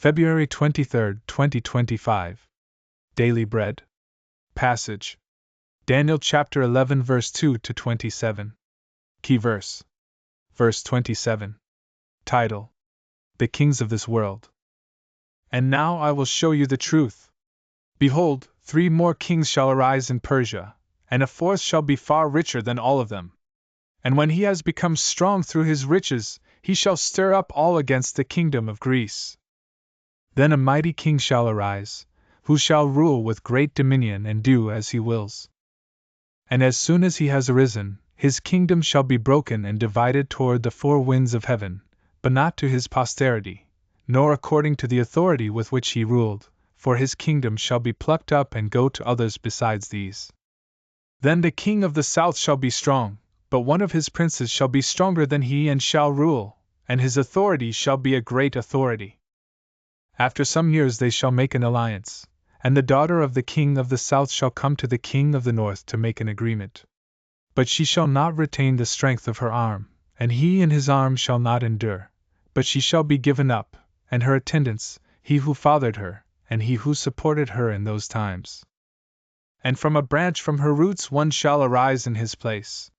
February 23, 2025. Daily Bread. Passage. Daniel chapter 11 verse 2 to 27. Key verse. Verse 27. Title: The Kings of this World. And now I will show you the truth. Behold, 3 more kings shall arise in Persia, and a 4th shall be far richer than all of them. And when he has become strong through his riches, he shall stir up all against the kingdom of Greece. Then a mighty king shall arise, who shall rule with great dominion and do as he wills. And as soon as he has arisen, his kingdom shall be broken and divided toward the 4 winds of heaven, but not to his posterity, nor according to the authority with which he ruled, for his kingdom shall be plucked up and go to others besides these. Then the king of the south shall be strong, but one of his princes shall be stronger than he and shall rule, and his authority shall be a great authority. After some years they shall make an alliance, and the daughter of the king of the south shall come to the king of the north to make an agreement. But she shall not retain the strength of her arm, and he in his arm shall not endure, but she shall be given up, and her attendants, he who fathered her, and he who supported her in those times. And from a branch from her roots one shall arise in his place.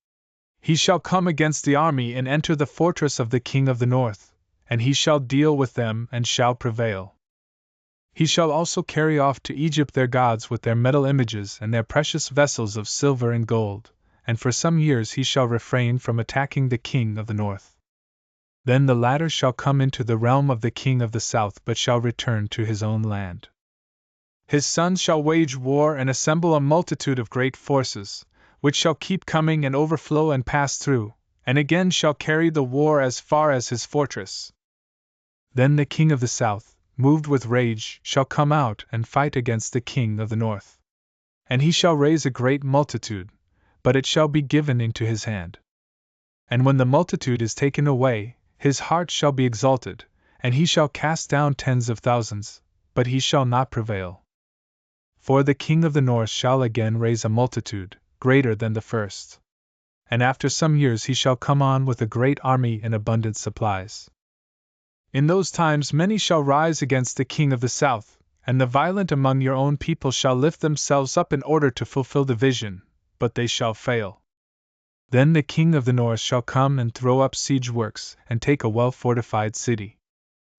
He shall come against the army and enter the fortress of the king of the north, and he shall deal with them and shall prevail. He shall also carry off to Egypt their gods with their metal images and their precious vessels of silver and gold, and for some years he shall refrain from attacking the king of the north. Then the latter shall come into the realm of the king of the south but shall return to his own land. His sons shall wage war and assemble a multitude of great forces, which shall keep coming and overflow and pass through, and again shall carry the war as far as his fortress. Then the king of the south, moved with rage, shall come out and fight against the king of the north. And he shall raise a great multitude, but it shall be given into his hand. And when the multitude is taken away, his heart shall be exalted, and he shall cast down tens of thousands, but he shall not prevail. For the king of the north shall again raise a multitude, greater than the first. And after some years he shall come on with a great army and abundant supplies. In those times many shall rise against the king of the south, and the violent among your own people shall lift themselves up in order to fulfill the vision, but they shall fail. Then the king of the north shall come and throw up siege works and take a well-fortified city.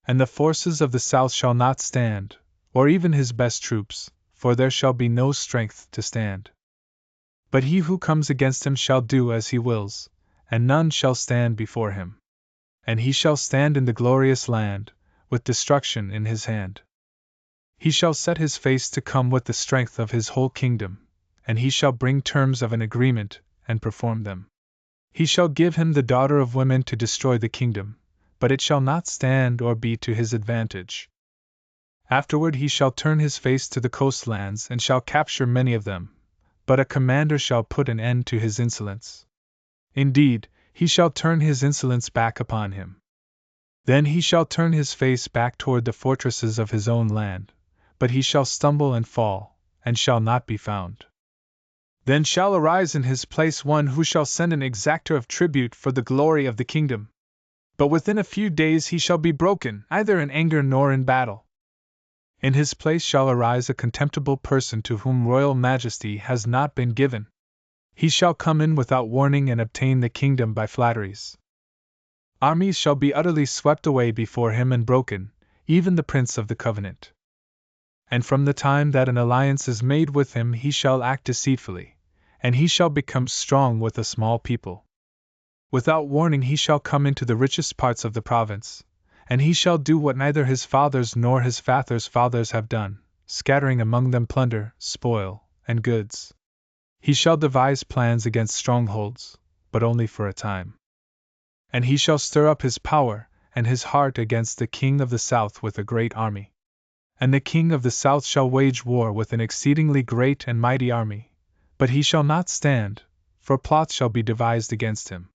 And the forces of the south shall not stand, or even his best troops, for there shall be no strength to stand. But he who comes against him shall do as he wills, and none shall stand before him. And he shall stand in the glorious land, with destruction in his hand. He shall set his face to come with the strength of his whole kingdom, and he shall bring terms of an agreement, and perform them. He shall give him the daughter of women to destroy the kingdom, but it shall not stand or be to his advantage. Afterward he shall turn his face to the coastlands and shall capture many of them, but a commander shall put an end to his insolence. Indeed, he shall turn his insolence back upon him. Then he shall turn his face back toward the fortresses of his own land, but he shall stumble and fall, and shall not be found. Then shall arise in his place one who shall send an exactor of tribute for the glory of the kingdom. But within a few days he shall be broken, neither in anger nor in battle. In his place shall arise a contemptible person to whom royal majesty has not been given. He shall come in without warning and obtain the kingdom by flatteries. Armies shall be utterly swept away before him and broken, even the prince of the covenant. And from the time that an alliance is made with him he shall act deceitfully, and he shall become strong with a small people. Without warning he shall come into the richest parts of the province, and he shall do what neither his fathers nor his fathers' fathers have done, scattering among them plunder, spoil, and goods. He shall devise plans against strongholds, but only for a time. And he shall stir up his power and his heart against the king of the south with a great army. And the king of the south shall wage war with an exceedingly great and mighty army, but he shall not stand, for plots shall be devised against him.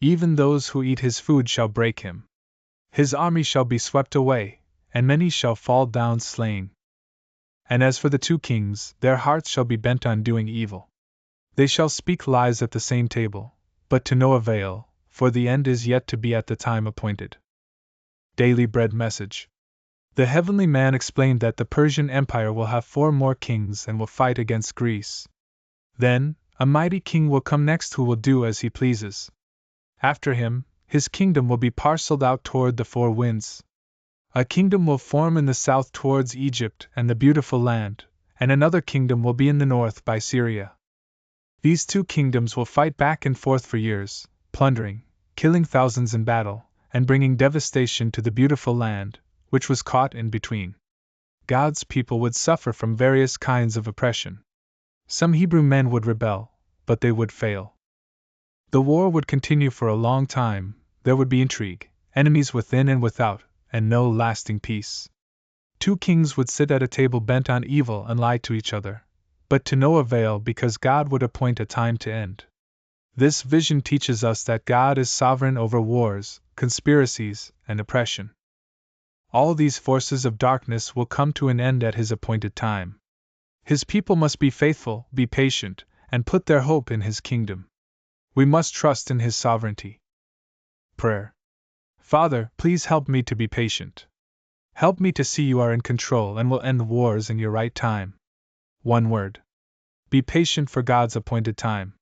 Even those who eat his food shall break him. His army shall be swept away, and many shall fall down slain. And as for the 2 kings, their hearts shall be bent on doing evil. They shall speak lies at the same table, but to no avail, for the end is yet to be at the time appointed. Daily Bread Message. The heavenly man explained that the Persian Empire will have 4 more kings and will fight against Greece. Then, a mighty king will come next who will do as he pleases. After him, his kingdom will be parceled out toward the 4 winds. A kingdom will form in the south towards Egypt and the beautiful land, and another kingdom will be in the north by Syria. These 2 kingdoms will fight back and forth for years, plundering, killing thousands in battle, and bringing devastation to the beautiful land, which was caught in between. God's people would suffer from various kinds of oppression. Some Hebrew men would rebel, but they would fail. The war would continue for a long time, there would be intrigue, enemies within and without, and no lasting peace. 2 kings would sit at a table bent on evil and lie to each other, but to no avail because God would appoint a time to end. This vision teaches us that God is sovereign over wars, conspiracies, and oppression. All these forces of darkness will come to an end at His appointed time. His people must be faithful, be patient, and put their hope in His kingdom. We must trust in His sovereignty. Prayer. Father, please help me to be patient. Help me to see you are in control and will end wars in your right time. One word. Be patient for God's appointed time.